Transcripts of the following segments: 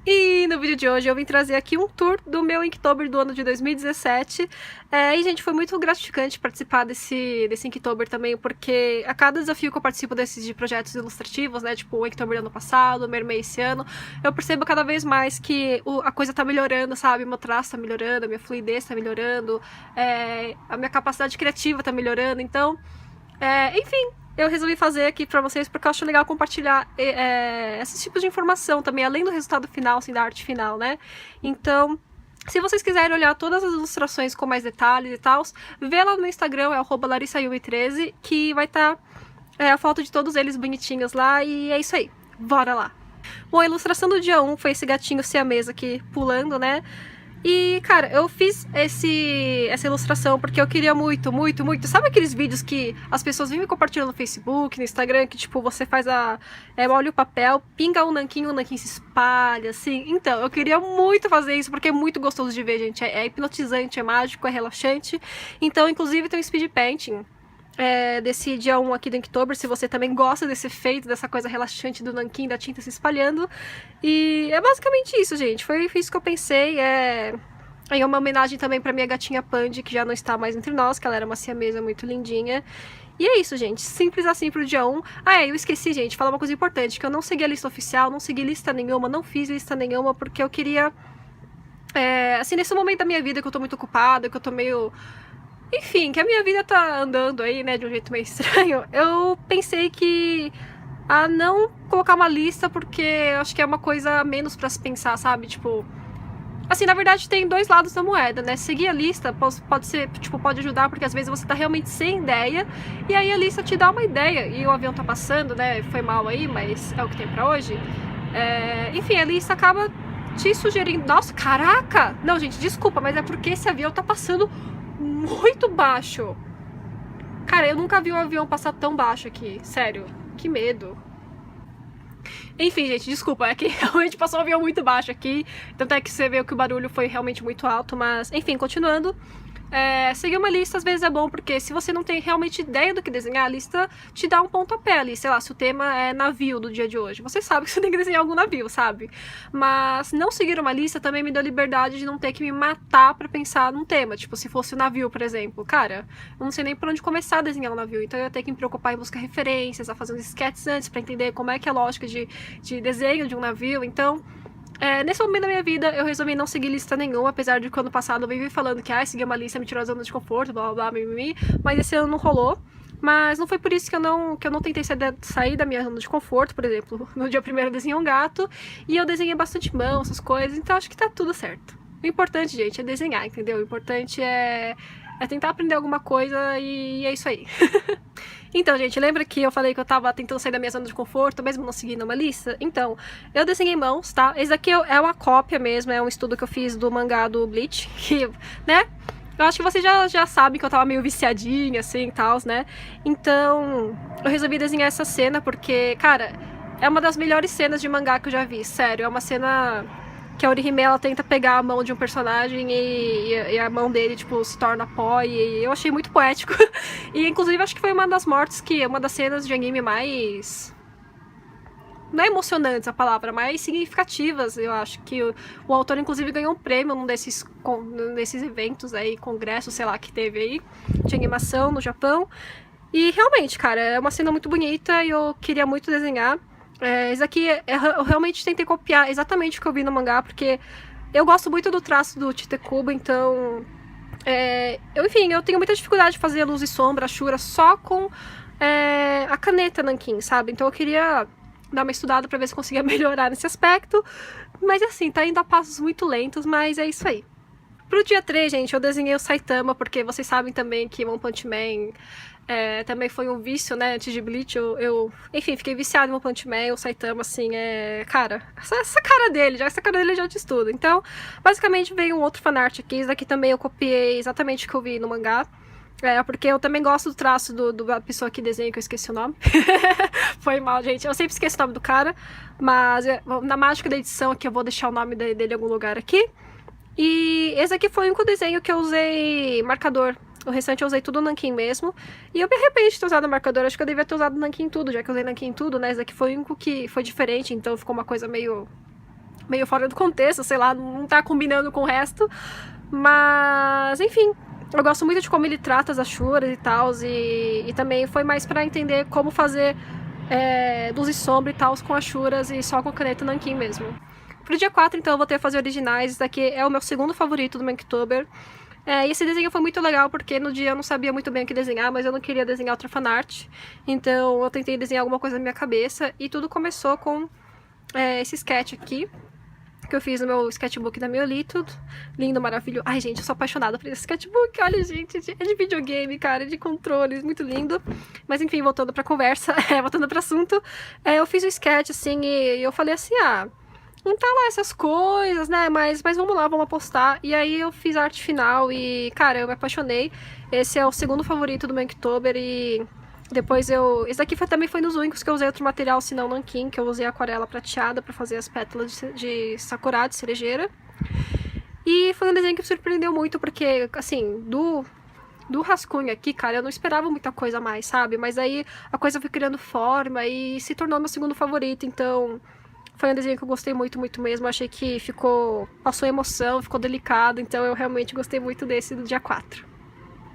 E no vídeo de hoje eu vim trazer aqui um tour do meu Inktober do ano de 2017. E, gente, foi muito gratificante participar desse Inktober também, porque a cada desafio que eu participo desses de projetos ilustrativos, né, tipo o Inktober do ano passado, o Mermaid esse ano, eu percebo cada vez mais que a coisa tá melhorando, sabe? Meu traço tá melhorando, a minha fluidez tá melhorando, a minha capacidade criativa tá melhorando, então... enfim, eu resolvi fazer aqui pra vocês porque eu acho legal compartilhar esses tipos de informação também, além do resultado final, assim, da arte final, né? Então, se vocês quiserem olhar todas as ilustrações com mais detalhes e tal, vê lá no meu Instagram, é @larissayumi13, que vai estar a foto de todos eles bonitinhos lá, e é isso aí. Bora lá! Bom, a ilustração do dia 1 foi esse gatinho siamês aqui pulando, né? E, cara, eu fiz essa ilustração porque eu queria muito, muito, muito... Sabe aqueles vídeos que as pessoas vêm me compartilhando no Facebook, no Instagram, que, tipo, você faz molha o papel, pinga o nanquim se espalha, assim? Então, eu queria muito fazer isso porque é muito gostoso de ver, gente. É hipnotizante, é mágico, é relaxante. Então, inclusive, tem um speed painting desse dia 1 aqui do Inktober, se você também gosta desse efeito, dessa coisa relaxante do nanquim, da tinta se espalhando. E é basicamente isso, gente. Foi isso que eu pensei. É uma homenagem também pra minha gatinha Pandy, que já não está mais entre nós, que ela era uma siamesa muito lindinha. E é isso, gente. Simples assim pro dia 1. Eu esqueci, gente, falar uma coisa importante, que eu não segui a lista oficial, não segui lista nenhuma, não fiz lista nenhuma, porque eu queria... assim, nesse momento da minha vida que eu tô muito ocupada, que eu tô meio... Enfim, que a minha vida tá andando aí, né, de um jeito meio estranho, eu pensei que a não colocar uma lista, porque eu acho que é uma coisa a menos pra se pensar, sabe? Tipo, assim, na verdade tem dois lados da moeda, né? Seguir a lista pode ser, tipo, pode ajudar, porque às vezes você tá realmente sem ideia, e aí a lista te dá uma ideia, e o avião tá passando, né? Foi mal aí, mas é o que tem pra hoje. Enfim, a lista acaba te sugerindo... Nossa, caraca! Não, gente, desculpa, mas é porque esse avião tá passando muito baixo. Cara, eu nunca vi um avião passar tão baixo aqui. Sério, que medo. Enfim, gente, desculpa, é que realmente passou um avião muito baixo aqui. Tanto é que você vê que o barulho foi realmente muito alto, mas... Enfim, continuando. Seguir uma lista às vezes é bom, porque se você não tem realmente ideia do que desenhar, a lista te dá um pontapé ali, sei lá, se o tema é navio do dia de hoje, você sabe que você tem que desenhar algum navio, sabe? Mas não seguir uma lista também me deu liberdade de não ter que me matar pra pensar num tema, tipo, se fosse o navio, por exemplo, cara, eu não sei nem por onde começar a desenhar um navio, então eu ia ter que me preocupar em buscar referências, a fazer uns sketches antes pra entender como é que é a lógica de desenho de um navio, então... nesse momento da minha vida, eu resolvi não seguir lista nenhuma, apesar de que ano passado eu vivi falando que seguir uma lista me tirou a zona de conforto, blá blá blá, mimimi, mas esse ano não rolou. Mas não foi por isso que eu não tentei sair da minha zona de conforto, por exemplo, no dia primeiro eu desenhei um gato, e eu desenhei bastante mão, essas coisas, então acho que tá tudo certo. O importante, gente, é desenhar, entendeu? O importante é tentar aprender alguma coisa e é isso aí. Então, gente, lembra que eu falei que eu tava tentando sair da minha zona de conforto, mesmo não seguindo uma lista? Então, eu desenhei mãos, tá? Esse daqui é uma cópia mesmo, é um estudo que eu fiz do mangá do Bleach, que, né? Eu acho que vocês já sabem que eu tava meio viciadinha, assim, e tal, né? Então, eu resolvi desenhar essa cena porque, cara, é uma das melhores cenas de mangá que eu já vi, sério. É uma cena que a Orihime, ela tenta pegar a mão de um personagem e a mão dele, tipo, se torna pó, e eu achei muito poético. E, inclusive, acho que foi uma das mortes uma das cenas de anime mais... Não é emocionantes a palavra, mas significativas. Eu acho que o autor, inclusive, ganhou um prêmio num desses eventos aí, congressos, sei lá, que teve aí, de animação no Japão. E, realmente, cara, é uma cena muito bonita e eu queria muito desenhar. Esse aqui, eu realmente tentei copiar exatamente o que eu vi no mangá, porque eu gosto muito do traço do Tite Kubo, então... enfim, eu tenho muita dificuldade de fazer luz e sombra, Ashura, só com a caneta nanquim, sabe? Então eu queria dar uma estudada pra ver se conseguia melhorar nesse aspecto, mas assim, tá indo a passos muito lentos, mas é isso aí. Pro dia 3, gente, eu desenhei o Saitama, porque vocês sabem também que One Punch Man também foi um vício, né, antes de Bleach, enfim, fiquei viciada em One Punch Man, o Saitama, assim, cara, essa cara dele já diz tudo. Então, basicamente veio um outro fanart aqui, esse daqui também eu copiei exatamente o que eu vi no mangá, porque eu também gosto do traço da pessoa que desenha, que eu esqueci o nome. Foi mal, gente, eu sempre esqueço o nome do cara, mas na mágica da edição aqui eu vou deixar o nome dele em algum lugar aqui. E esse aqui foi o único desenho que eu usei marcador. O restante eu usei tudo nanquim mesmo. E eu me arrependo de ter usado marcador. Acho que eu devia ter usado nanquim em tudo, já que eu usei nanquim em tudo, né? Esse aqui foi o único que foi diferente, então ficou uma coisa meio meio fora do contexto, sei lá, não tá combinando com o resto. Mas, enfim, eu gosto muito de como ele trata as Ashuras e tal, e também foi mais pra entender como fazer luz e sombra e tal com Ashuras e só com a caneta Nankin mesmo. Pro dia 4, então, eu vou ter que fazer originais. Esse daqui é o meu segundo favorito do Inktober. E esse desenho foi muito legal porque no dia eu não sabia muito bem o que desenhar, mas eu não queria desenhar outra fanart. Então eu tentei desenhar alguma coisa na minha cabeça e tudo começou com esse sketch aqui, que eu fiz no meu sketchbook da Miolito. Lindo, maravilhoso. Ai, gente, eu sou apaixonada por esse sketchbook. Olha, gente, é de videogame, cara, é de controles, muito lindo. Mas enfim, voltando pra conversa, voltando pro assunto, eu fiz o sketch, assim, e eu falei assim, não tá lá essas coisas, né, mas vamos lá, vamos apostar. E aí eu fiz a arte final e, cara, eu me apaixonei. Esse é o segundo favorito do Inktober e depois esse daqui também foi nos únicos que eu usei outro material, senão Nankin, que eu usei aquarela prateada pra fazer as pétalas de sakura, de cerejeira. E foi um desenho que me surpreendeu muito, porque, assim, do rascunho aqui, cara, eu não esperava muita coisa a mais, sabe? Mas aí a coisa foi criando forma e se tornou meu segundo favorito, então foi um desenho que eu gostei muito, muito mesmo. Eu achei que passou emoção, ficou delicado, então eu realmente gostei muito desse do dia 4.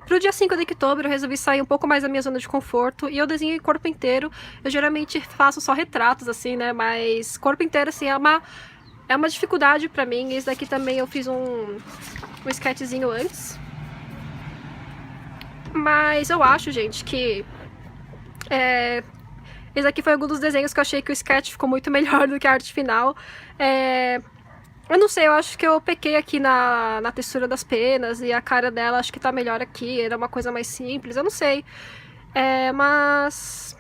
Pro dia 5 de Inktober eu resolvi sair um pouco mais da minha zona de conforto e eu desenhei corpo inteiro. Eu geralmente faço só retratos, assim, né, mas corpo inteiro, assim, é uma dificuldade pra mim. Esse daqui também eu fiz um sketchzinho antes. Mas eu acho, gente, que esse aqui foi algum dos desenhos que eu achei que o sketch ficou muito melhor do que a arte final. Eu não sei, eu acho que eu pequei aqui na textura das penas e a cara dela acho que tá melhor aqui, era uma coisa mais simples, eu não sei. Mas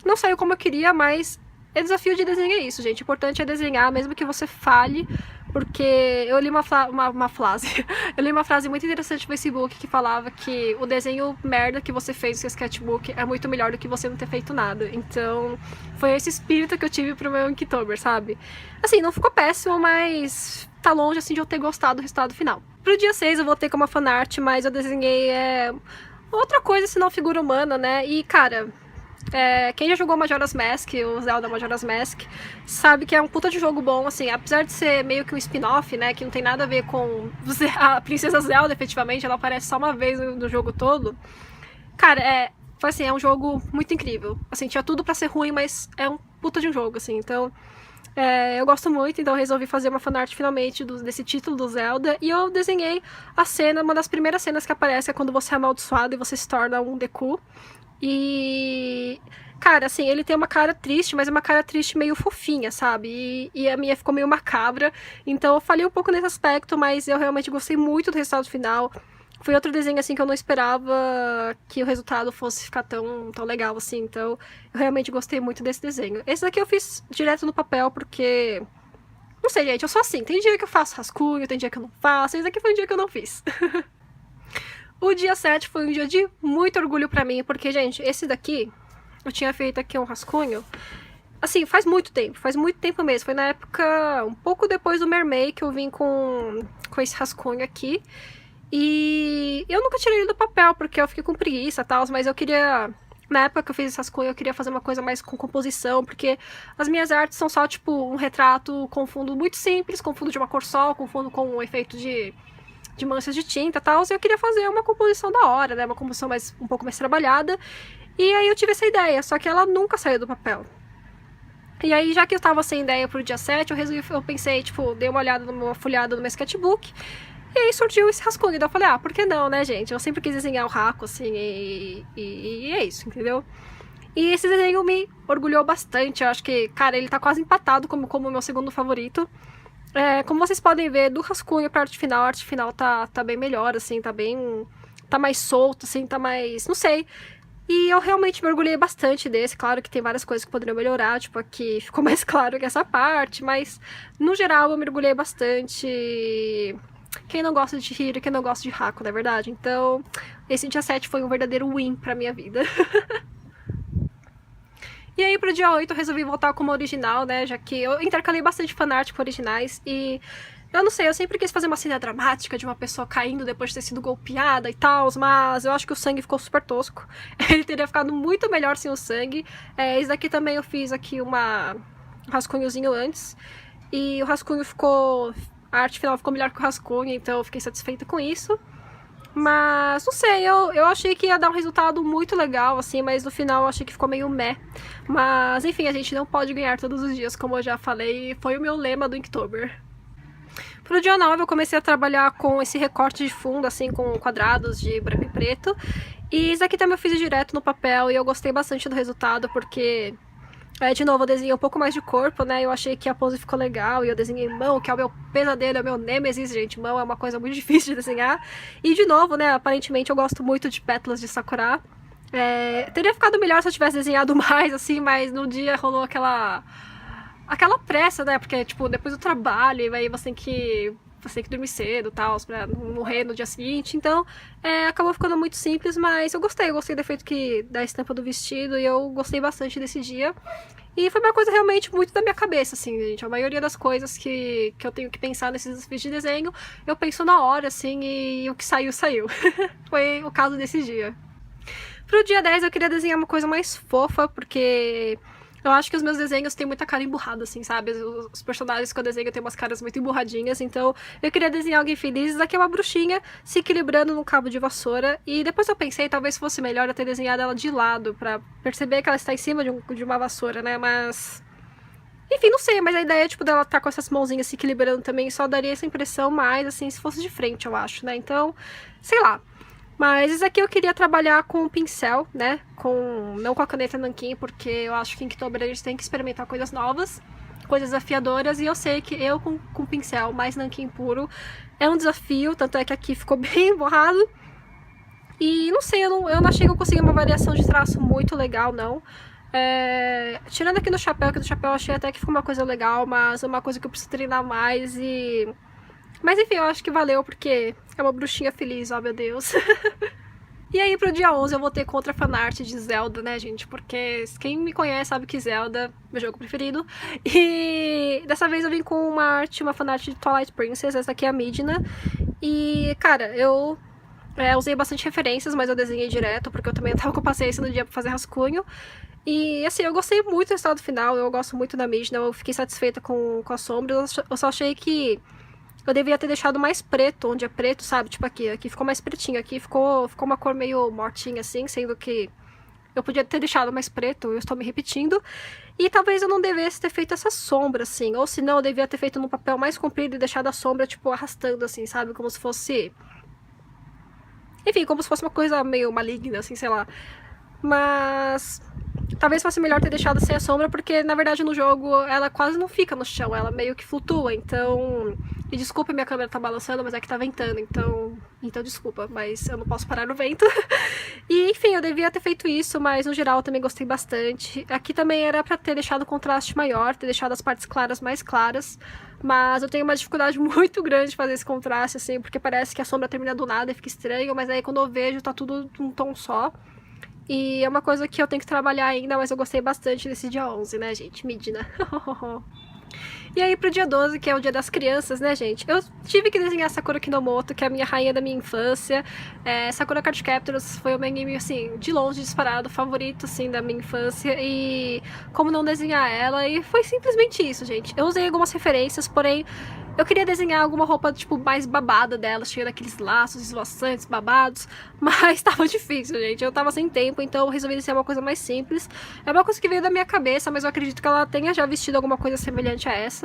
não saiu como eu queria, mas o desafio de desenho é isso, gente. O importante é desenhar, mesmo que você falhe, porque eu li uma frase eu li uma frase muito interessante no Facebook que falava que o desenho merda que você fez no seu sketchbook é muito melhor do que você não ter feito nada. Então foi esse espírito que eu tive pro meu Inktober, sabe? Assim, não ficou péssimo, mas tá longe assim de eu ter gostado do resultado final. Pro dia 6 eu voltei com uma fanart, mas eu desenhei outra coisa senão figura humana, né? E cara, quem já jogou Majora's Mask, o Zelda Majora's Mask, sabe que é um puta de jogo bom, assim, apesar de ser meio que um spin-off, né, que não tem nada a ver com a Princesa Zelda, efetivamente, ela aparece só uma vez no jogo todo. Cara, foi assim, é um jogo muito incrível, assim, tinha tudo pra ser ruim, mas é um puta de um jogo, assim, então eu gosto muito, então eu resolvi fazer uma fanart finalmente desse título do Zelda, e eu desenhei a cena, uma das primeiras cenas que aparece é quando você é amaldiçoado e você se torna um Deku. E, cara, assim, ele tem uma cara triste, mas é uma cara triste meio fofinha, sabe? E a minha ficou meio macabra, então eu falhei um pouco nesse aspecto, mas eu realmente gostei muito do resultado final. Foi outro desenho, assim, que eu não esperava que o resultado fosse ficar tão legal, assim, então eu realmente gostei muito desse desenho. Esse daqui eu fiz direto no papel, porque... Não sei, gente, eu sou assim, tem dia que eu faço rascunho, tem dia que eu não faço, esse daqui foi um dia que eu não fiz. O dia 7 foi um dia de muito orgulho pra mim, porque, gente, esse daqui, eu tinha feito aqui um rascunho, assim, faz muito tempo mesmo. Foi na época, um pouco depois do Mermaid, que eu vim com esse rascunho aqui. E eu nunca tirei ele do papel, porque eu fiquei com preguiça e tal, mas eu queria... Na época que eu fiz esse rascunho, eu queria fazer uma coisa mais com composição, porque as minhas artes são só, tipo, um retrato com fundo muito simples, com fundo de uma cor só, com fundo com um efeito de manchas de tinta e tal, e eu queria fazer uma composição da hora, né, uma composição um pouco mais trabalhada, e aí eu tive essa ideia, só que ela nunca saiu do papel. E aí, já que eu tava sem ideia pro dia 7, eu pensei, tipo, dei uma folhada no meu sketchbook, e aí surgiu esse rascunho, então eu falei, por que não, né, gente? Eu sempre quis desenhar o Raku, assim, e é isso, entendeu? E esse desenho me orgulhou bastante, eu acho que, cara, ele tá quase empatado como o meu segundo favorito. Como vocês podem ver, do rascunho pra a arte final tá bem melhor, assim, tá mais solto, assim, tá mais, não sei. E eu realmente mergulhei bastante desse, claro que tem várias coisas que poderiam melhorar, tipo, aqui ficou mais claro que essa parte, mas, no geral, eu mergulhei bastante. Quem não gosta de Hiro, quem não gosta de Haku, não é verdade? Então, esse dia 7 foi um verdadeiro win pra minha vida. E aí pro dia 8 eu resolvi voltar com uma original, né, já que eu intercalei bastante fanart com originais e... Eu não sei, eu sempre quis fazer uma cena dramática de uma pessoa caindo depois de ter sido golpeada e tal, mas eu acho que o sangue ficou super tosco. Ele teria ficado muito melhor sem o sangue. Esse daqui também eu fiz aqui um rascunhozinho antes. e o rascunho ficou... A arte final ficou melhor que o rascunho, então eu fiquei satisfeita com isso. Mas, não sei, eu achei que ia dar um resultado muito legal, assim, mas no final eu achei que ficou meio meh. Mas, enfim, a gente não pode ganhar todos os dias, como eu já falei, foi o meu lema do Inktober. Pro dia 9 eu comecei a trabalhar com esse recorte de fundo, assim, com quadrados de branco e preto. E isso aqui também eu fiz direto no papel e eu gostei bastante do resultado, porque... de novo, eu desenhei um pouco mais de corpo, né? Eu achei que a pose ficou legal e eu desenhei mão, que é o meu pesadelo, é o meu nêmesis, gente. Mão é uma coisa muito difícil de desenhar. E, de novo, né? Aparentemente eu gosto muito de pétalas de sakura. Teria ficado melhor se eu tivesse desenhado mais, assim, mas no dia rolou aquela pressa, né? Porque, tipo, depois do trabalho, aí você tem que dormir cedo e tal, pra não morrer no dia seguinte. Então, acabou ficando muito simples, mas eu gostei do efeito da estampa do vestido e eu gostei bastante desse dia. E foi uma coisa realmente muito da minha cabeça, assim, gente. A maioria das coisas que eu tenho que pensar nesses desafios de desenho, eu penso na hora, assim, e o que saiu, saiu. Foi o caso desse dia. Pro dia 10 eu queria desenhar uma coisa mais fofa, porque eu acho que os meus desenhos têm muita cara emburrada, assim, sabe? Os personagens que eu desenho têm umas caras muito emburradinhas, então eu queria desenhar alguém feliz. Isso aqui é uma bruxinha se equilibrando num cabo de vassoura, e depois eu pensei, talvez fosse melhor eu ter desenhado ela de lado, pra perceber que ela está em cima de uma vassoura, né? Mas... enfim, não sei, mas a ideia, tipo, dela estar com essas mãozinhas se equilibrando também só daria essa impressão mais, assim, se fosse de frente, eu acho, né? Então, sei lá. Mas isso aqui eu queria trabalhar com o pincel, né? Não com a caneta nanquim, porque eu acho que em Inktober a gente tem que experimentar coisas novas, coisas desafiadoras, e eu sei que eu com pincel mais nanquim puro é um desafio, tanto é que aqui ficou bem borrado. E não sei, eu não achei que eu consegui uma variação de traço muito legal, não. Tirando aqui no chapéu, que do chapéu eu achei até que ficou uma coisa legal, mas é uma coisa que eu preciso treinar mais e... mas enfim, eu acho que valeu, porque é uma bruxinha feliz, ó meu Deus. E aí pro dia 11 eu vou ter contra fanart de Zelda, né, gente? Porque quem me conhece sabe que Zelda é meu jogo preferido. E dessa vez eu vim com uma fanart de Twilight Princess, essa aqui é a Midna. E, cara, eu usei bastante referências, mas eu desenhei direto, porque eu também tava com paciência no dia pra fazer rascunho. E, assim, eu gostei muito do resultado final, eu gosto muito da Midna, eu fiquei satisfeita com a sombra, eu só achei que eu deveria ter deixado mais preto, onde é preto, sabe? Tipo aqui ficou mais pretinho, aqui ficou uma cor meio mortinha, assim, sendo que eu podia ter deixado mais preto, eu estou me repetindo. E talvez eu não devesse ter feito essa sombra, assim, ou se não, eu devia ter feito num papel mais comprido e deixado a sombra, tipo, arrastando, assim, sabe? Como se fosse... enfim, como se fosse uma coisa meio maligna, assim, sei lá. Mas... talvez fosse melhor ter deixado sem a sombra, porque na verdade no jogo ela quase não fica no chão, ela meio que flutua, então... e desculpa, minha câmera tá balançando, mas é que tá ventando, então desculpa, mas eu não posso parar no vento. E enfim, eu devia ter feito isso, mas no geral eu também gostei bastante. Aqui também era pra ter deixado o contraste maior, ter deixado as partes claras mais claras, mas eu tenho uma dificuldade muito grande de fazer esse contraste, assim, porque parece que a sombra termina do nada e fica estranho, mas aí quando eu vejo tá tudo num tom só. E é uma coisa que eu tenho que trabalhar ainda, mas eu gostei bastante desse dia 11, né, gente? Midna. E aí pro dia 12, que é o dia das crianças, né, gente? Eu tive que desenhar Sakura Kinomoto, que é a minha rainha da minha infância. Sakura Card Captors foi o meu anime, assim, de longe disparado, favorito, assim, da minha infância. E como não desenhar ela, e foi simplesmente isso, gente. Eu usei algumas referências, porém... eu queria desenhar alguma roupa, tipo, mais babada dela, cheia daqueles laços esvoaçantes, babados, mas tava difícil, gente. Eu tava sem tempo, então eu resolvi desenhar uma coisa mais simples. É uma coisa que veio da minha cabeça, mas eu acredito que ela tenha já vestido alguma coisa semelhante a essa.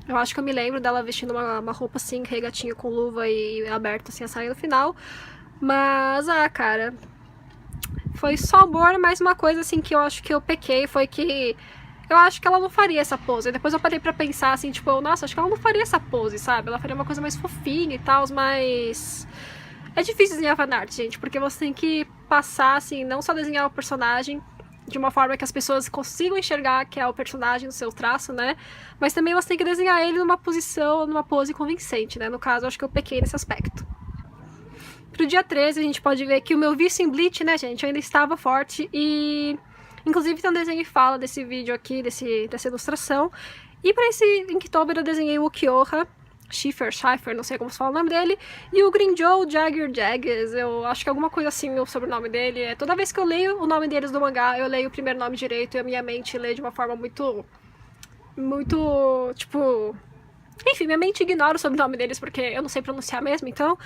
Eu acho que eu me lembro dela vestindo uma roupa assim, regatinha com luva e aberta assim a saia no final. Mas, cara, foi só amor, mas uma coisa assim que eu acho que eu pequei foi que... eu acho que ela não faria essa pose. Depois eu parei pra pensar, assim, tipo, nossa, acho que ela não faria essa pose, sabe? Ela faria uma coisa mais fofinha e tal, mas... é difícil desenhar fanart, gente, porque você tem que passar, assim, não só desenhar o personagem de uma forma que as pessoas consigam enxergar que é o personagem no seu traço, né? Mas também você tem que desenhar ele numa posição, numa pose convincente, né? No caso, eu acho que eu pequei nesse aspecto. Pro dia 13, a gente pode ver que o meu vício em Bleach, né, gente, ainda estava forte e... inclusive tem um desenho que fala desse vídeo aqui, dessa ilustração. E pra esse Inktober eu desenhei o Kyoha, Schiffer, não sei como se fala o nome dele, e o Grinjou Jagger Jaggers, eu acho que é alguma coisa assim o sobrenome dele. Toda vez que eu leio o nome deles do mangá, eu leio o primeiro nome direito e a minha mente lê de uma forma muito muito, tipo... Enfim, minha mente ignora o sobrenome deles porque eu não sei pronunciar mesmo, então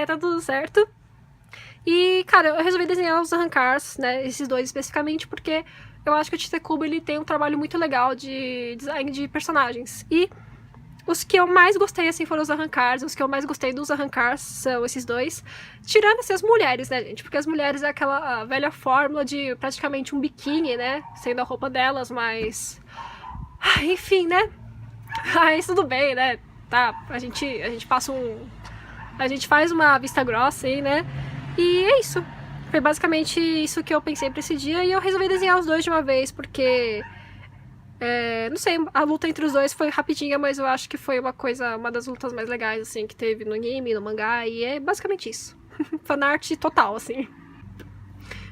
tá tudo certo. E, cara, eu resolvi desenhar os Arrancars, né, esses dois especificamente, porque eu acho que o Tite Kubo, ele tem um trabalho muito legal de design de personagens. E os que eu mais gostei, assim, foram os Arrancars. Os que eu mais gostei dos Arrancars são esses dois. Tirando essas mulheres, né, gente? Porque as mulheres é aquela velha fórmula de praticamente um biquíni, né, sendo a roupa delas, mas... enfim, né? Mas tudo bem, né? Tá, a gente passa um... A gente faz uma vista grossa aí, né? E é isso. Foi basicamente isso que eu pensei pra esse dia. E eu resolvi desenhar os dois de uma vez, porque... não sei, a luta entre os dois foi rapidinha, mas eu acho que foi uma das lutas mais legais, assim, que teve no anime, no mangá. E é basicamente isso. Fanart total, assim.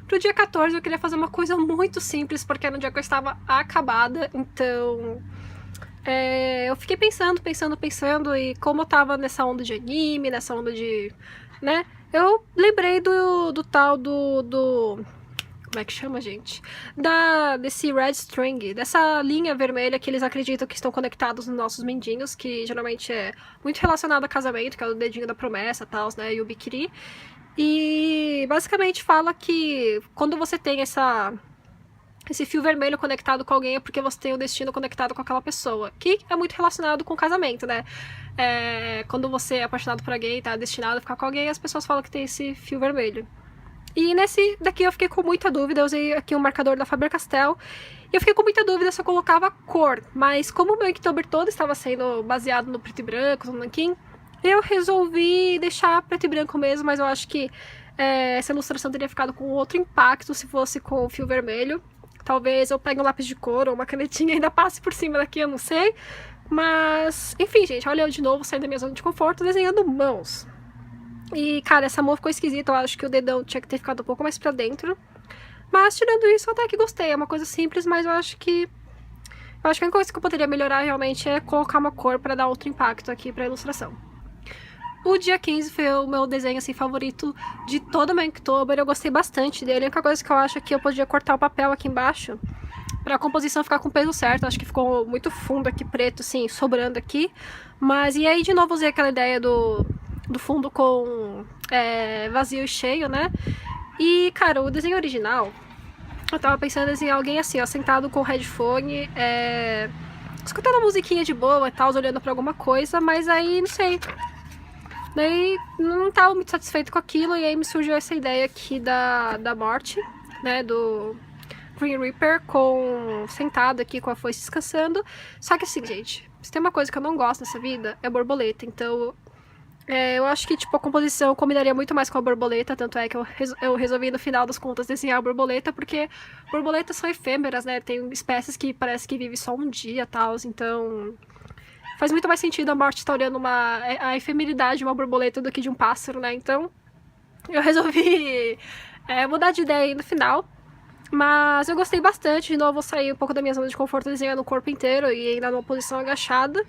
Pro dia 14 eu queria fazer uma coisa muito simples, porque era um dia que eu estava acabada, então... eu fiquei pensando, e como eu tava nessa onda de anime, nessa onda de... né? Eu lembrei do tal do... Como é que chama, gente? Desse red string, dessa linha vermelha que eles acreditam que estão conectados nos nossos mendinhos, que geralmente é muito relacionado a casamento, que é o dedinho da promessa e tal, né? E o bikiri. E basicamente fala que quando você tem esse fio vermelho conectado com alguém é porque você tem o destino conectado com aquela pessoa, que é muito relacionado com o casamento, né? Quando você é apaixonado por alguém e tá destinado a ficar com alguém, as pessoas falam que tem esse fio vermelho. E nesse daqui eu fiquei com muita dúvida, eu usei aqui um marcador da Faber-Castell, e eu fiquei com muita dúvida se eu colocava cor, mas como o meu Inktober todo estava sendo baseado no preto e branco, no nanquim, eu resolvi deixar preto e branco mesmo, mas eu acho que essa ilustração teria ficado com outro impacto se fosse com o fio vermelho. Talvez eu pegue um lápis de cor ou uma canetinha e ainda passe por cima daqui, eu não sei. Mas, enfim, gente, olha eu de novo saindo da minha zona de conforto desenhando mãos. E, cara, essa mão ficou esquisita, eu acho que o dedão tinha que ter ficado um pouco mais pra dentro. Mas, tirando isso, eu até que gostei. É uma coisa simples, mas eu acho que... a única coisa que eu poderia melhorar realmente é colocar uma cor pra dar outro impacto aqui pra ilustração. O dia 15 foi o meu desenho, assim, favorito de todo o meu Inktober. Eu gostei bastante dele. A única coisa que eu acho é que eu podia cortar o papel aqui embaixo pra composição ficar com o peso certo. Acho que ficou muito fundo aqui, preto, assim, sobrando aqui. Mas, e aí, de novo, usei aquela ideia do fundo com vazio e cheio, né? E, cara, o desenho original, eu tava pensando em desenhar alguém assim, ó, sentado com o headphone, escutando a musiquinha de boa e tal, olhando pra alguma coisa, mas aí, não sei. Daí, não tava muito satisfeito com aquilo, e aí me surgiu essa ideia aqui da morte, né, do Green Reaper, sentado aqui com a foice descansando. Só que assim, gente, se tem uma coisa que eu não gosto nessa vida, é borboleta, então... eu acho que, tipo, a composição combinaria muito mais com a borboleta, tanto é que eu resolvi, no final das contas, desenhar a borboleta, porque borboletas são efêmeras, né? Tem espécies que parece que vivem só um dia e tal, então... faz muito mais sentido a morte estar olhando a efemeridade de uma borboleta do que de um pássaro, né? Então, eu resolvi mudar de ideia aí no final. Mas eu gostei bastante, de novo, vou sair um pouco da minha zona de conforto desenhando o corpo inteiro e ainda numa posição agachada.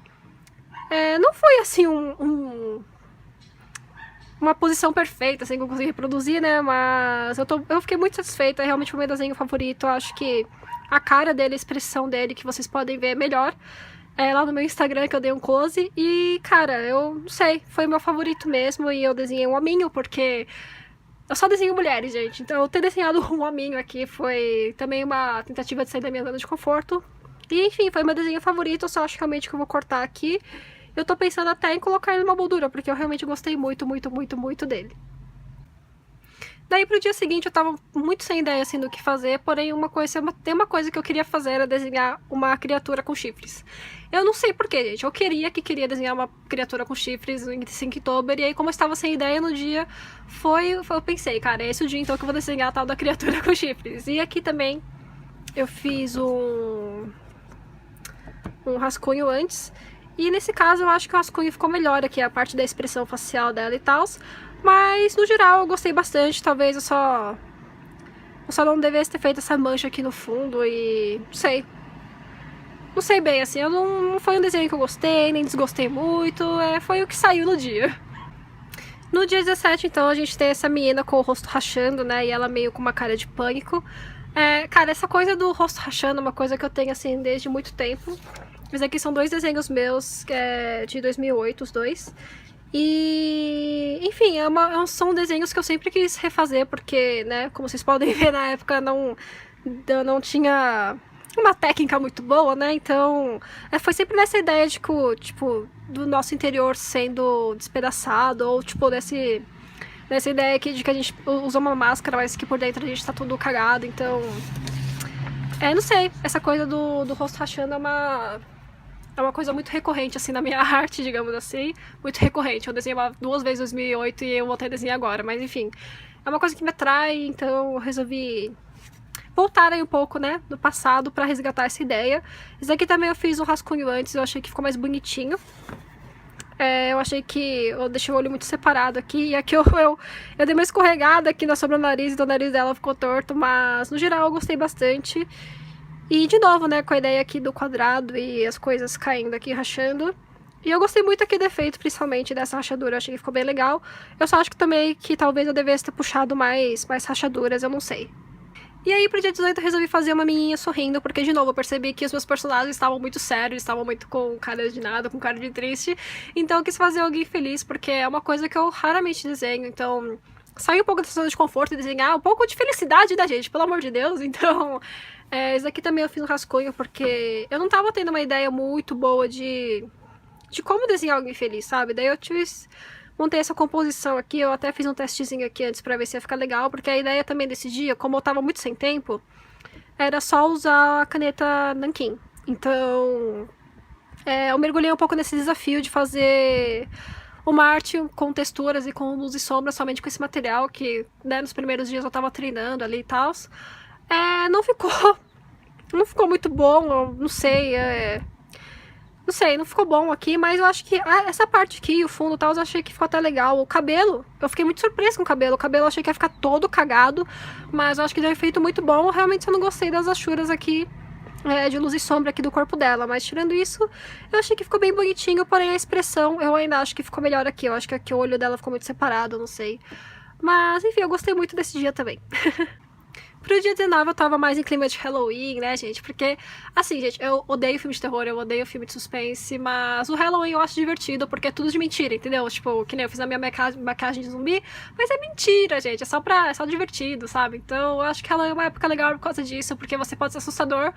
Não foi, assim, uma posição perfeita, assim, que eu consegui reproduzir, né, mas eu fiquei muito satisfeita, realmente foi o meu desenho favorito. Eu acho que a cara dele, a expressão dele, que vocês podem ver melhor, lá no meu Instagram, que eu dei um close, e, cara, eu não sei, foi meu favorito mesmo, e eu desenhei um hominho, porque eu só desenho mulheres, gente, então eu ter desenhado um hominho aqui foi também uma tentativa de sair da minha zona de conforto, e, enfim, foi meu desenho favorito. Eu só acho realmente que eu vou cortar aqui. Eu tô pensando até em colocar ele numa moldura, porque eu realmente gostei muito, muito, muito, muito dele. Daí pro dia seguinte eu tava muito sem ideia, assim, do que fazer, porém tem uma coisa que eu queria fazer, era desenhar uma criatura com chifres. Eu não sei porquê, gente, eu queria desenhar uma criatura com chifres em Inktober, e aí como eu estava sem ideia no dia, eu pensei, cara, é esse o dia então que eu vou desenhar a tal da criatura com chifres. E aqui também eu fiz um rascunho antes, e nesse caso eu acho que o rascunho ficou melhor aqui, a parte da expressão facial dela e tal. Mas, no geral, eu gostei bastante. Talvez eu só não devesse ter feito essa mancha aqui no fundo e... não sei. Não sei bem, assim, não foi um desenho que eu gostei, nem desgostei muito. Foi o que saiu no dia. No dia 17, então, a gente tem essa menina com o rosto rachando, né? E ela meio com uma cara de pânico. Cara, essa coisa do rosto rachando é uma coisa que eu tenho, assim, desde muito tempo. Esses aqui são 2 desenhos meus, que é de 2008, os dois. E, enfim, são desenhos que eu sempre quis refazer, porque, né, como vocês podem ver, na época eu não tinha uma técnica muito boa, né, então foi sempre nessa ideia de que, tipo, do nosso interior sendo despedaçado, ou, tipo, nessa ideia aqui de que a gente usa uma máscara, mas que por dentro a gente tá tudo cagado, então... não sei, essa coisa do rosto rachando é uma coisa muito recorrente, assim, na minha arte, digamos assim. Muito recorrente. Eu desenhava 2 vezes em 2008 e eu voltei a desenhar agora. Mas, enfim, é uma coisa que me atrai, então eu resolvi voltar aí um pouco, né, do passado pra resgatar essa ideia. Esse aqui também eu fiz um rascunho antes, eu achei que ficou mais bonitinho. Eu achei que eu deixei o olho muito separado aqui, e aqui eu dei uma escorregada aqui na sobra do nariz, então o nariz dela ficou torto, mas no geral eu gostei bastante. E de novo, né, com a ideia aqui do quadrado e as coisas caindo aqui, rachando. E eu gostei muito aqui do efeito, principalmente dessa rachadura, eu achei que ficou bem legal. Eu só acho que também que talvez eu devesse ter puxado mais rachaduras, eu não sei. E aí, pro dia 18, eu resolvi fazer uma menininha sorrindo, porque, de novo, eu percebi que os meus personagens estavam muito sérios, estavam muito com cara de nada, com cara de triste. Então, eu quis fazer alguém feliz, porque é uma coisa que eu raramente desenho. Então, sair um pouco da zona de conforto e desenhar um pouco de felicidade da gente, pelo amor de Deus. Então, esse aqui também eu fiz um rascunho, porque eu não tava tendo uma ideia muito boa de como desenhar alguém feliz, sabe? Daí eu montei essa composição aqui, eu até fiz um testezinho aqui antes pra ver se ia ficar legal, porque a ideia também desse dia, como eu tava muito sem tempo, era só usar a caneta nanquim. Então, eu mergulhei um pouco nesse desafio de fazer uma arte com texturas e com luz e sombra somente com esse material, que, né, nos primeiros dias eu tava treinando ali e tal. Não ficou muito bom, eu não sei, não sei, não ficou bom aqui, mas eu acho que essa parte aqui, o fundo e tal, eu achei que ficou até legal. O cabelo, eu fiquei muito surpresa com o cabelo. O cabelo eu achei que ia ficar todo cagado, mas eu acho que deu um efeito muito bom. Realmente eu não gostei das achuras aqui, de luz e sombra aqui do corpo dela. Mas tirando isso, eu achei que ficou bem bonitinho, porém a expressão eu ainda acho que ficou melhor aqui. Eu acho que aqui o olho dela ficou muito separado, não sei. Mas enfim, eu gostei muito desse dia também. Pro dia 19 eu tava mais em clima de Halloween, né, gente? Porque, assim, gente, eu odeio filme de terror, eu odeio filme de suspense, mas o Halloween eu acho divertido porque é tudo de mentira, entendeu? Tipo, que nem eu fiz a minha maquiagem de zumbi, mas é mentira, gente, é só divertido, sabe? Então eu acho que Halloween é uma época legal por causa disso, porque você pode ser assustador,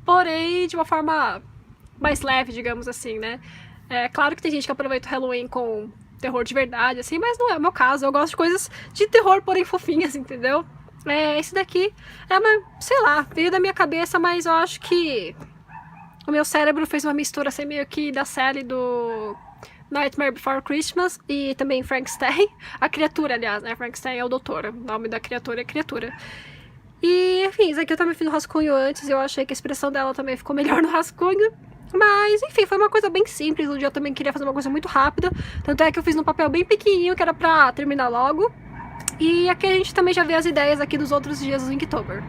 porém de uma forma mais leve, digamos assim, né? É claro que tem gente que aproveita o Halloween com terror de verdade, assim, mas não é o meu caso. Eu gosto de coisas de terror, porém fofinhas, entendeu? Esse daqui sei lá, veio da minha cabeça, mas eu acho que o meu cérebro fez uma mistura assim meio que da série do Nightmare Before Christmas e também Frankenstein. A criatura, aliás, né? Frankenstein é o doutor, o nome da criatura é criatura. E, enfim, isso aqui eu também fiz no rascunho antes, eu achei que a expressão dela também ficou melhor no rascunho. Mas, enfim, foi uma coisa bem simples, um dia eu também queria fazer uma coisa muito rápida, tanto é que eu fiz num papel bem pequenininho, que era pra terminar logo. E aqui a gente também já vê as ideias aqui dos outros dias do Inktober.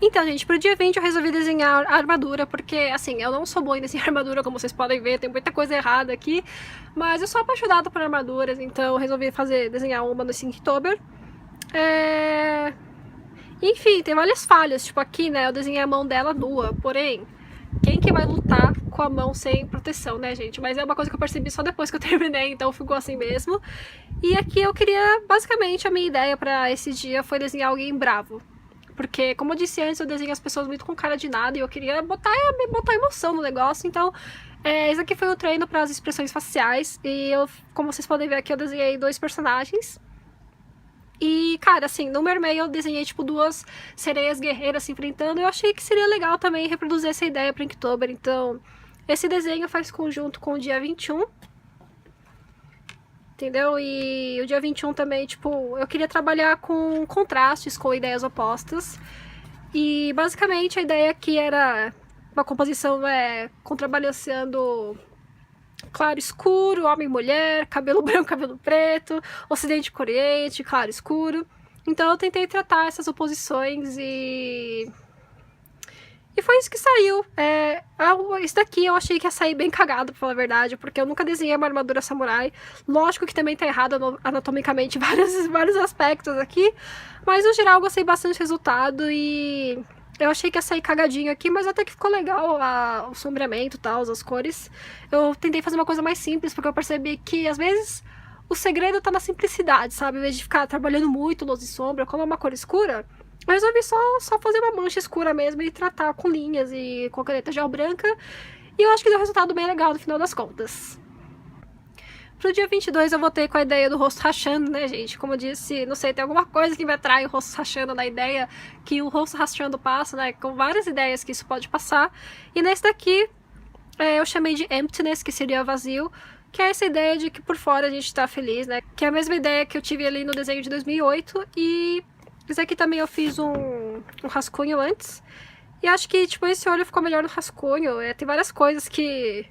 Então, gente, pro dia 20 eu resolvi desenhar a armadura, porque, assim, eu não sou boa em desenhar armadura, como vocês podem ver, tem muita coisa errada aqui, mas eu sou apaixonada por armaduras, então eu resolvi desenhar uma no Inktober. Enfim, tem várias falhas, tipo aqui, né, eu desenhei a mão dela nua, porém, quem que vai lutar com a mão sem proteção, né, gente? Mas é uma coisa que eu percebi só depois que eu terminei, então ficou assim mesmo. E aqui eu queria, basicamente, a minha ideia pra esse dia foi desenhar alguém bravo. Porque, como eu disse antes, eu desenho as pessoas muito com cara de nada e eu queria botar emoção no negócio, então... esse aqui foi o treino para as expressões faciais e como vocês podem ver aqui, eu desenhei 2 personagens. E, cara, assim, no Mermaid eu desenhei, tipo, 2 sereias guerreiras se enfrentando. Eu achei que seria legal também reproduzir essa ideia para Inktober. Então, esse desenho faz conjunto com o dia 21. Entendeu? E o dia 21 também, tipo, eu queria trabalhar com contrastes, com ideias opostas. E, basicamente, a ideia aqui era uma composição contrabalanceando claro escuro, homem e mulher, cabelo branco, cabelo preto, ocidente e oriente, claro escuro. Então eu tentei tratar essas oposições E foi isso que saiu. Esse daqui eu achei que ia sair bem cagado, pra falar a verdade, porque eu nunca desenhei uma armadura samurai. Lógico que também tá errado anatomicamente vários aspectos aqui, mas no geral eu gostei bastante do resultado e eu achei que ia sair cagadinho aqui, mas até que ficou legal o sombreamento e tal, as cores. Eu tentei fazer uma coisa mais simples, porque eu percebi que às vezes o segredo tá na simplicidade, sabe? Em vez de ficar trabalhando muito luz e sombra, como é uma cor escura, eu resolvi só fazer uma mancha escura mesmo e tratar com linhas e com a caneta gel branca. E eu acho que deu um resultado bem legal no final das contas. Pro dia 22 eu voltei com a ideia do rosto rachando, né, gente? Como eu disse, não sei, tem alguma coisa que me atrai o rosto rachando na ideia que o rosto rachando passa, né? Com várias ideias que isso pode passar. E nesse daqui eu chamei de emptiness, que seria vazio, que é essa ideia de que por fora a gente tá feliz, né? Que é a mesma ideia que eu tive ali no desenho de 2008. E esse aqui também eu fiz um rascunho antes. E acho que, tipo, esse olho ficou melhor no rascunho. Tem várias coisas que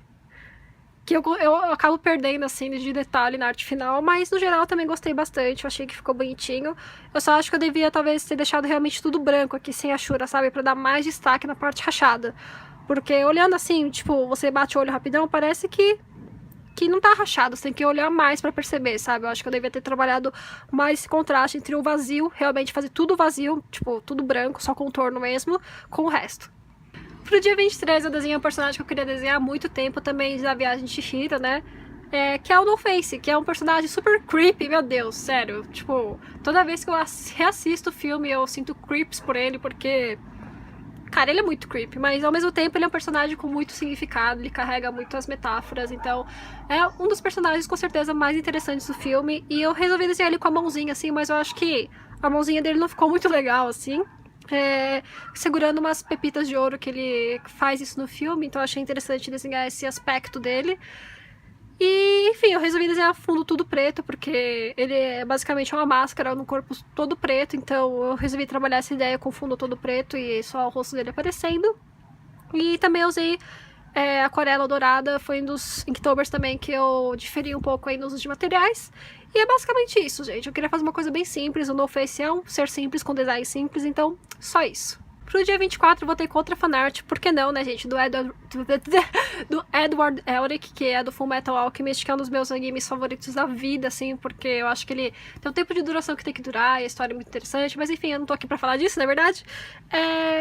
eu acabo perdendo, assim, de detalhe na arte final, mas no geral eu também gostei bastante, eu achei que ficou bonitinho. Eu só acho que eu devia, talvez, ter deixado realmente tudo branco aqui, sem achura, sabe? Pra dar mais destaque na parte rachada. Porque olhando assim, tipo, você bate o olho rapidão, parece que não tá rachado, você tem que olhar mais pra perceber, sabe? Eu acho que eu devia ter trabalhado mais esse contraste entre o vazio, realmente fazer tudo vazio, tipo, tudo branco, só contorno mesmo, com o resto. Pro dia 23 eu desenhei um personagem que eu queria desenhar há muito tempo também da Viagem de Chihiro, né? Que é o No Face, que é um personagem super creepy, meu Deus, sério. Tipo, toda vez que eu reassisto o filme eu sinto creeps por ele, porque... Cara, ele é muito creepy, mas ao mesmo tempo ele é um personagem com muito significado, ele carrega muitas metáforas, então é um dos personagens com certeza mais interessantes do filme, e eu resolvi desenhar ele com a mãozinha, assim, mas eu acho que a mãozinha dele não ficou muito legal, assim. Segurando umas pepitas de ouro, que ele faz isso no filme, então eu achei interessante desenhar esse aspecto dele. E, enfim, eu resolvi desenhar fundo tudo preto, porque ele é basicamente uma máscara no corpo todo preto, então eu resolvi trabalhar essa ideia com fundo todo preto e só o rosto dele aparecendo. E também eu usei aquarela dourada, foi um dos Inktomers também que eu diferi um pouco aí no uso de materiais. E é basicamente isso, gente. Eu queria fazer uma coisa bem simples, o No Face é um ser simples com design simples, então só isso. Pro dia 24 eu voltei com outra fanart, por que não, né, gente? Do Edward Elric, que é do Fullmetal Alchemist, que é um dos meus animes favoritos da vida, assim, porque eu acho que ele tem um tempo de duração que tem que durar, e a história é muito interessante, mas enfim, eu não tô aqui pra falar disso, na verdade.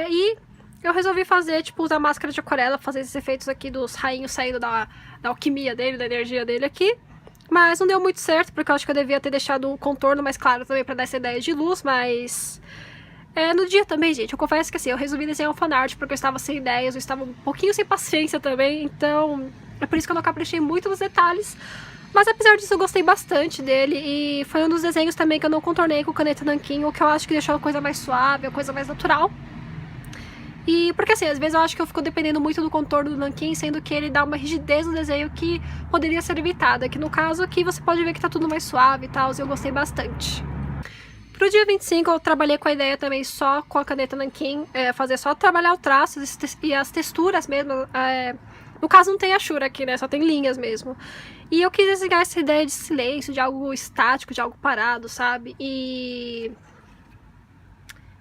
E eu resolvi fazer, tipo, usar máscara de aquarela, fazer esses efeitos aqui dos rainhos saindo da alquimia dele, da energia dele aqui. Mas não deu muito certo, porque eu acho que eu devia ter deixado o contorno mais claro também pra dar essa ideia de luz, mas... no dia também, gente, eu confesso que assim, eu resolvi desenhar um fanart porque eu estava sem ideias, eu estava um pouquinho sem paciência também, então é por isso que eu não caprichei muito nos detalhes. Mas apesar disso eu gostei bastante dele e foi um dos desenhos também que eu não contornei com caneta nanquim, o que eu acho que deixou a coisa mais suave, a coisa mais natural. E porque assim, às vezes eu acho que eu fico dependendo muito do contorno do nanquim, sendo que ele dá uma rigidez no desenho que poderia ser evitada, que no caso aqui você pode ver que tá tudo mais suave e tal, e eu gostei bastante. Pro dia 25 eu trabalhei com a ideia também só com a caneta nanquim, fazer só trabalhar o traço e as texturas mesmo. No caso não tem achura aqui, né, só tem linhas mesmo. E eu quis desenhar essa ideia de silêncio, de algo estático, de algo parado, sabe?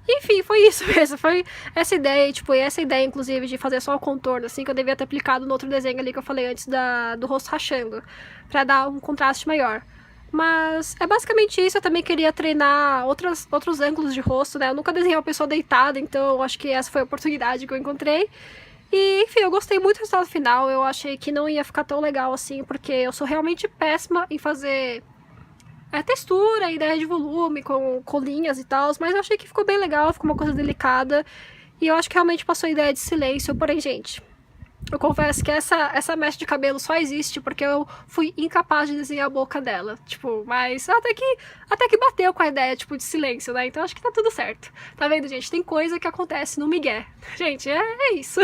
Enfim, foi isso mesmo, foi essa ideia, tipo, e essa ideia, inclusive, de fazer só o contorno, assim, que eu devia ter aplicado no outro desenho ali que eu falei antes do rosto rachando, pra dar um contraste maior. Mas é basicamente isso, eu também queria treinar outros ângulos de rosto, né? Eu nunca desenhei uma pessoa deitada, então acho que essa foi a oportunidade que eu encontrei. E, enfim, eu gostei muito do resultado final, eu achei que não ia ficar tão legal assim, porque eu sou realmente péssima em fazer textura, ideia de volume, com linhas e tal, mas eu achei que ficou bem legal, ficou uma coisa delicada, e eu acho que realmente passou a ideia de silêncio, porém, gente... Eu confesso que essa mecha de cabelo só existe porque eu fui incapaz de desenhar a boca dela. Tipo, mas até que bateu com a ideia, tipo, de silêncio, né? Então acho que tá tudo certo. Tá vendo, gente? Tem coisa que acontece no migué. Gente, é isso.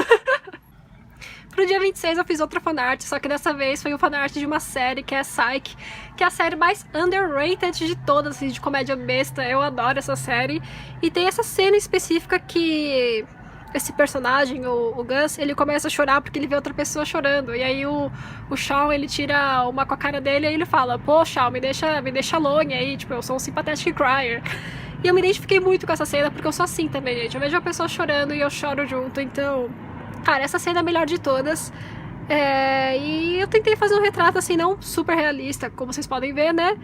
Pro dia 26 eu fiz outra fanart, só que dessa vez foi um fanart de uma série que é Psyche, que é a série mais underrated de todas, assim, de comédia besta. Eu adoro essa série. E tem essa cena específica que... esse personagem, o Gus, ele começa a chorar porque ele vê outra pessoa chorando. E aí o Shawn, ele tira uma com a cara dele e ele fala: pô, Shawn, me deixa alone aí, tipo, eu sou um sympathetic crier. E eu me identifiquei muito com essa cena, porque eu sou assim também, gente. Eu vejo uma pessoa chorando e eu choro junto, então... Cara, essa cena é a melhor de todas. E eu tentei fazer um retrato, assim, não super realista, como vocês podem ver, né?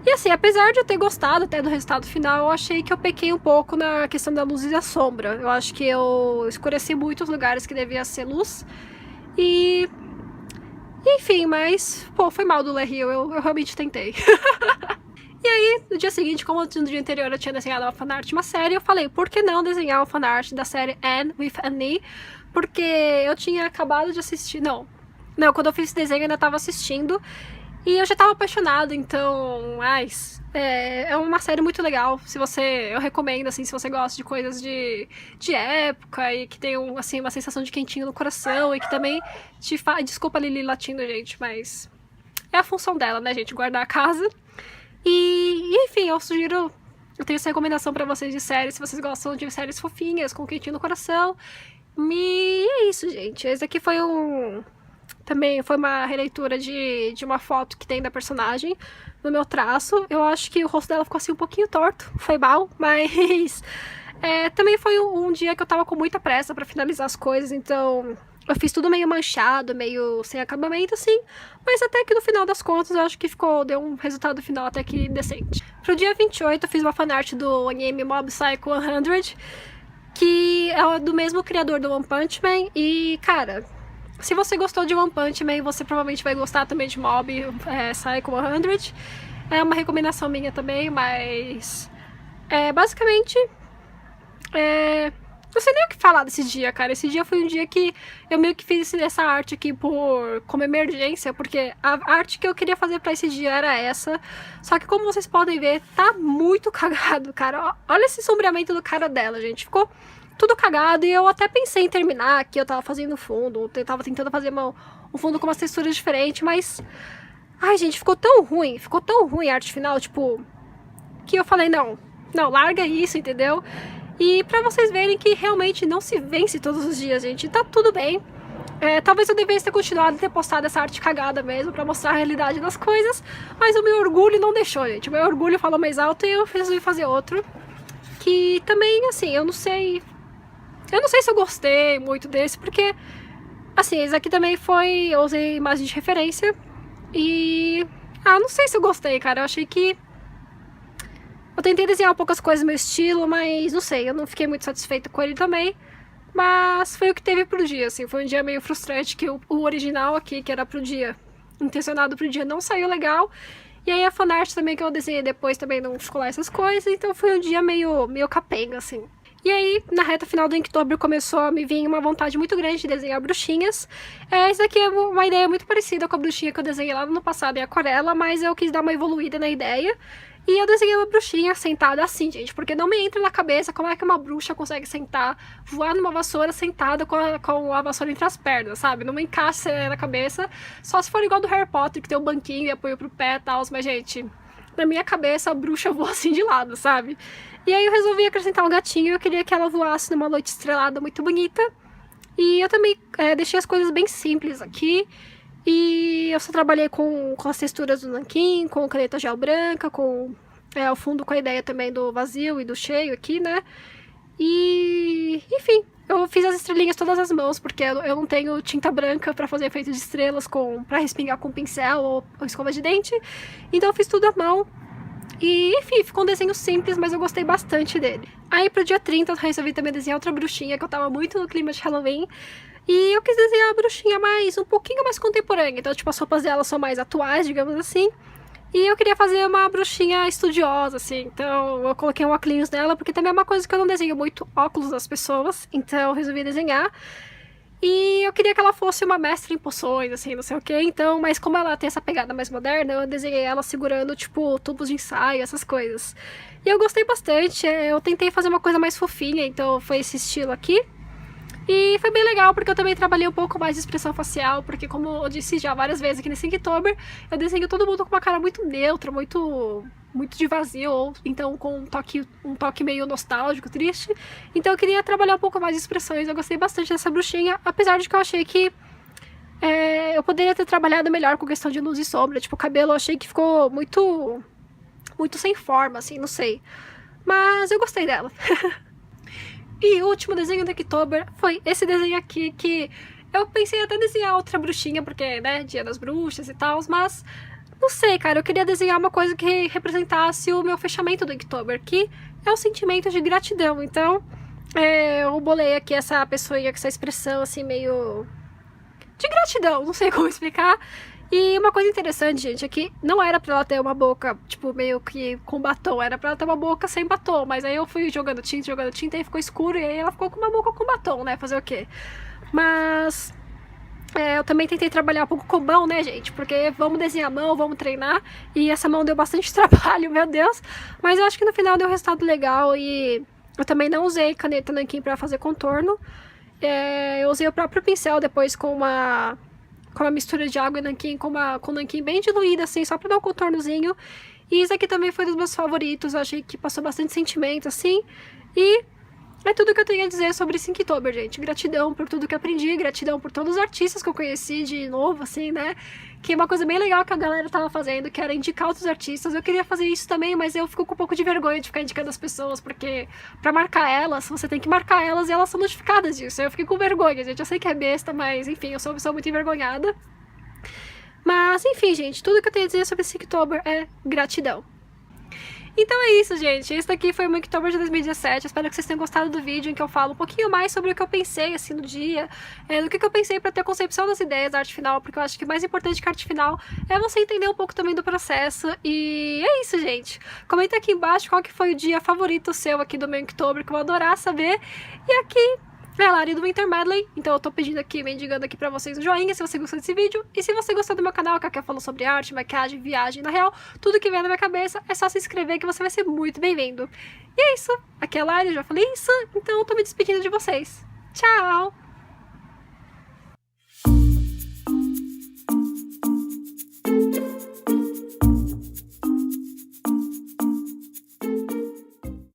E assim, apesar de eu ter gostado até do resultado final, eu achei que eu pequei um pouco na questão da luz e da sombra. Eu acho que eu escureci muito os lugares que devia ser luz. E... Enfim, mas... Pô, foi mal do Larry, eu realmente tentei. E aí, no dia seguinte, como no dia anterior eu tinha desenhado uma fanart de uma série, eu falei, por que não desenhar uma fanart da série Anne with Annie? Porque eu tinha acabado de assistir... Não, quando eu fiz esse desenho eu ainda tava assistindo. E eu já tava apaixonada, então... é uma série muito legal. Eu recomendo, assim, se você gosta de coisas de época e que tem, assim, uma sensação de quentinho no coração e que também te faz... Desculpa a Lili latindo, gente, mas... É a função dela, né, gente? Guardar a casa. Enfim, eu tenho essa recomendação pra vocês de séries, se vocês gostam de séries fofinhas, com quentinho no coração. E é isso, gente. Esse aqui também foi uma releitura de uma foto que tem da personagem no meu traço. Eu acho que o rosto dela ficou assim um pouquinho torto, foi mal, mas também foi um dia que eu tava com muita pressa pra finalizar as coisas, então eu fiz tudo meio manchado, meio sem acabamento, assim, mas até que no final das contas eu acho que deu um resultado final até que decente. Pro dia 28 eu fiz uma fanart do anime Mob Psycho 100, que é do mesmo criador do One Punch Man, e cara... Se você gostou de One Punch Man, você provavelmente vai gostar também de Mob Psycho 100. É uma recomendação minha também, mas... basicamente... Não sei nem o que falar desse dia, cara. Esse dia foi um dia que eu meio que fiz essa arte aqui como emergência, porque a arte que eu queria fazer pra esse dia era essa. Só que como vocês podem ver, tá muito cagado, cara. Olha esse sombreamento do cara dela, gente. Ficou... tudo cagado, e eu até pensei em terminar aqui, eu tava fazendo fundo, eu tava tentando fazer um fundo com umas texturas diferentes, mas... Ai, gente, ficou tão ruim a arte final, tipo... Que eu falei, não, larga isso, entendeu? E pra vocês verem que realmente não se vence todos os dias, gente, tá tudo bem. Talvez eu devesse ter continuado e ter postado essa arte cagada mesmo, pra mostrar a realidade das coisas, mas o meu orgulho não deixou, gente. O meu orgulho falou mais alto e eu resolvi fazer outro. Que também, assim, eu não sei se eu gostei muito desse, porque, assim, esse aqui também eu usei imagem de referência e... não sei se eu gostei, cara, eu achei que... Eu tentei desenhar um pouco as coisas do meu estilo, mas não sei, eu não fiquei muito satisfeita com ele também, mas foi o que teve pro dia, assim, foi um dia meio frustrante, que o original aqui, que era pro dia, intencionado pro dia, não saiu legal, e aí a fanart também que eu desenhei depois também não ficou lá essas coisas, então foi um dia meio capenga, assim. E aí, na reta final do Inktober, começou a me vir uma vontade muito grande de desenhar bruxinhas. Essa aqui é uma ideia muito parecida com a bruxinha que eu desenhei lá no passado em aquarela, mas eu quis dar uma evoluída na ideia. E eu desenhei uma bruxinha sentada assim, gente, porque não me entra na cabeça como é que uma bruxa consegue sentar, voar numa vassoura sentada com a vassoura entre as pernas, sabe? Não me encaixa na cabeça, só se for igual do Harry Potter, que tem um banquinho e apoio pro pé e tal, mas, gente... Na minha cabeça, a bruxa voa assim de lado, sabe? E aí eu resolvi acrescentar um gatinho e eu queria que ela voasse numa noite estrelada muito bonita. E eu também deixei as coisas bem simples aqui. E eu só trabalhei com as texturas do nanquim, com caneta gel branca, com o fundo com a ideia também do vazio e do cheio aqui, né? E... enfim, eu fiz as estrelinhas todas as mãos, porque eu não tenho tinta branca pra fazer efeito de estrelas pra respingar com pincel ou escova de dente. Então eu fiz tudo à mão. E, enfim, ficou um desenho simples, mas eu gostei bastante dele. Aí pro dia 30 eu resolvi também desenhar outra bruxinha, que eu tava muito no clima de Halloween. E eu quis desenhar uma bruxinha um pouquinho mais contemporânea. Então, tipo, as roupas dela são mais atuais, digamos assim. E eu queria fazer uma bruxinha estudiosa, assim, então eu coloquei um óculos nela, porque também é uma coisa que eu não desenho muito óculos das pessoas, então eu resolvi desenhar. E eu queria que ela fosse uma mestre em poções, assim, não sei o que, então, mas como ela tem essa pegada mais moderna, eu desenhei ela segurando, tipo, tubos de ensaio, essas coisas. E eu gostei bastante, eu tentei fazer uma coisa mais fofinha, então foi esse estilo aqui. E foi bem legal, porque eu também trabalhei um pouco mais de expressão facial, porque como eu disse já várias vezes aqui nesse Inktober, eu desenho todo mundo com uma cara muito neutra, muito de vazio, ou então com um toque meio nostálgico, triste. Então eu queria trabalhar um pouco mais de expressões, eu gostei bastante dessa bruxinha, apesar de que eu achei que eu poderia ter trabalhado melhor com questão de luz e sombra. Tipo, o cabelo eu achei que ficou muito sem forma, assim, não sei. mas eu gostei dela. E o último desenho do Inktober foi esse desenho aqui, que eu pensei até em desenhar outra bruxinha, porque, né, Dia das Bruxas e tal, mas não sei, cara, eu queria desenhar uma coisa que representasse o meu fechamento do Inktober, que é o sentimento de gratidão. Então, eu bolei aqui essa pessoinha com essa expressão, assim, meio de gratidão, não sei como explicar. E uma coisa interessante, gente, é que não era pra ela ter uma boca, tipo, meio que com batom, era pra ela ter uma boca sem batom, mas aí eu fui jogando tinta e ficou escuro, e aí ela ficou com uma boca com batom, né, fazer o quê? Mas eu também tentei trabalhar um pouco com mão, né, gente, porque vamos desenhar a mão, vamos treinar, e essa mão deu bastante trabalho, meu Deus, mas eu acho que no final deu um resultado legal, e eu também não usei caneta nanquim pra fazer contorno, eu usei o próprio pincel depois com uma mistura de água e nanquim, com nanquim bem diluída, assim, só pra dar um contornozinho. E isso aqui também foi dos meus favoritos, eu achei que passou bastante sentimento, assim. E é tudo que eu tenho a dizer sobre esse Inktober, gente. Gratidão por tudo que aprendi, gratidão por todos os artistas que eu conheci de novo, assim, né? Que é uma coisa bem legal que a galera tava fazendo, que era indicar outros artistas. Eu queria fazer isso também, mas eu fico com um pouco de vergonha de ficar indicando as pessoas, porque pra marcar elas, você tem que marcar elas e elas são notificadas disso. Eu fico com vergonha, gente. Eu sei que é besta, mas enfim, eu sou uma pessoa muito envergonhada. Mas enfim, gente, tudo que eu tenho a dizer sobre esse Inktober é gratidão. Então é isso, gente. Esse daqui foi o meu Inktober de 2017. Espero que vocês tenham gostado do vídeo em que eu falo um pouquinho mais sobre o que eu pensei, assim, no dia, do que eu pensei pra ter a concepção das ideias da arte final, porque eu acho que o mais importante que a arte final é você entender um pouco também do processo. E é isso, gente. Comenta aqui embaixo qual que foi o dia favorito seu aqui do meu Inktober, que eu vou adorar saber. E aqui é a Lari do Winter Medley, então eu tô pedindo aqui, mendigando aqui pra vocês um joinha se você gostou desse vídeo. E se você gostou do meu canal, que aqui eu falo sobre arte, maquiagem, viagem, na real, tudo que vem na minha cabeça, é só se inscrever que você vai ser muito bem-vindo. E é isso, aqui é a Lari, eu já falei isso, então eu tô me despedindo de vocês. Tchau!